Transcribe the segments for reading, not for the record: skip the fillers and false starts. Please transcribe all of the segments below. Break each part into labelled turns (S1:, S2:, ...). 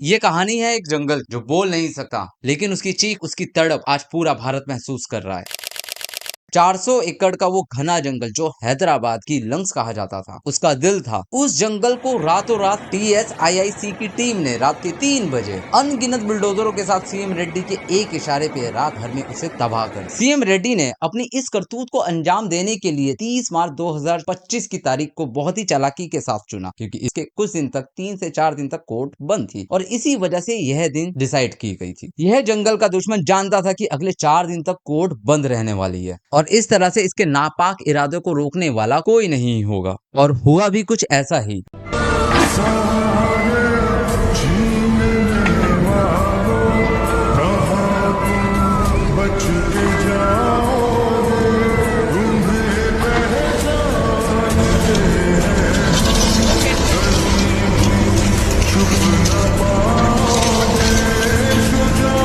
S1: ये कहानी है एक जंगल जो बोल नहीं सकता, लेकिन उसकी चीख, उसकी तड़प आज पूरा भारत महसूस कर रहा है। 400 एकड़ का वो घना जंगल जो हैदराबाद की लंग्स कहा जाता था, उसका दिल था। उस जंगल को रातों रात TSIIC की टीम ने रात के 3 बजे अनगिनत बुलडोजरों के साथ सीएम रेड्डी के एक इशारे पे रात भर में उसे तबाह कर। सीएम रेड्डी ने अपनी इस करतूत को अंजाम देने के लिए 30 मार्च 2025 की तारीख को बहुत ही चालाकी के साथ चुना, क्योंकि इसके कुछ दिन तक 3 से 4 दिन तक कोर्ट बंद थी और इसी वजह से यह दिन डिसाइड की गई थी। यह जंगल का दुश्मन जानता था कि अगले 4 दिन तक कोर्ट बंद रहने वाली है और इस तरह से इसके नापाक इरादों को रोकने वाला कोई नहीं होगा। और हुआ भी कुछ ऐसा ही।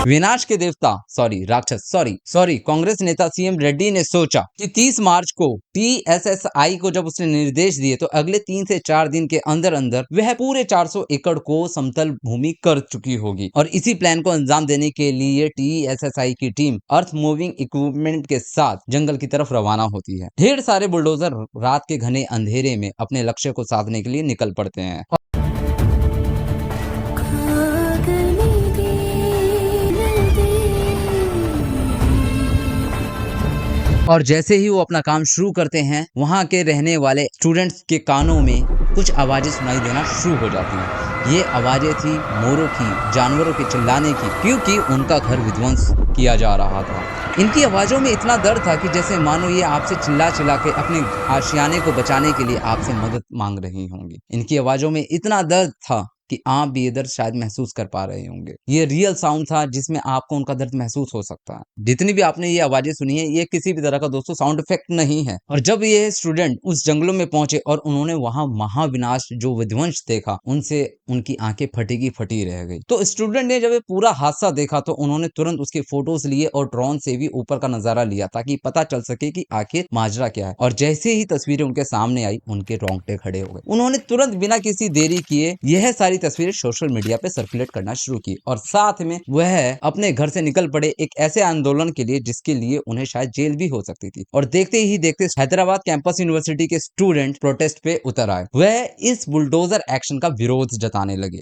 S1: विनाश के देवता राक्षस कांग्रेस नेता सीएम रेड्डी ने सोचा कि 30 मार्च को TSSI को जब उसने निर्देश दिए तो अगले 3 से 4 दिन के अंदर अंदर वह पूरे 400 एकड़ को समतल भूमि कर चुकी होगी। और इसी प्लान को अंजाम देने के लिए TSSI की टीम अर्थ मूविंग इक्विपमेंट के साथ जंगल की तरफ रवाना होती है। ढेर सारे बुलडोजर रात के घने अंधेरे में अपने लक्ष्य को साधने के लिए निकल पड़ते हैं। और जैसे ही वो अपना काम शुरू करते हैं, वहाँ के रहने वाले स्टूडेंट्स के कानों में कुछ आवाजें सुनाई देना शुरू हो जाती हैं। ये आवाजें थी मोरों की, जानवरों के चिल्लाने की, क्योंकि उनका घर विध्वंस किया जा रहा था। इनकी आवाजों में इतना दर्द था कि जैसे मानो ये आपसे चिल्ला चिल्ला के अपने आशियाने को बचाने के लिए आपसे मदद मांग रही होंगी। इनकी आवाजों में इतना दर्द था कि आप भी ये दर्द शायद महसूस कर पा रहे होंगे। ये रियल साउंड था जिसमें आपको उनका दर्द महसूस हो सकता है। जितनी भी आपने ये आवाजें सुनी है, ये किसी भी तरह का दोस्तों साउंड इफेक्ट नहीं है। और जब ये स्टूडेंट उस जंगलों में पहुंचे और उन्होंने वहां महाविनाश जो विध्वंस देखा, उनसे उनकी आंखें फटी की फटी रह गई। तो स्टूडेंट ने जब ये पूरा हादसा देखा तो उन्होंने तुरंत उसके फोटोज लिए और ड्रोन से भी ऊपर का नजारा लिया ताकि पता चल सके कि आखिर माजरा क्या है। और जैसे ही तस्वीरें उनके सामने आई, उनके रोंगटे खड़े हो गए। उन्होंने तुरंत बिना किसी देरी किए यह सारी तस्वीरें सोशल मीडिया पे सर्कुलेट करना शुरू की और साथ में वह अपने घर से निकल पड़े एक ऐसे आंदोलन के लिए जिसके लिए उन्हें शायद जेल भी हो सकती थी। और देखते ही देखते हैदराबाद कैंपस यूनिवर्सिटी के स्टूडेंट प्रोटेस्ट पे उतर आए। वह इस बुलडोजर एक्शन का विरोध जताने लगे।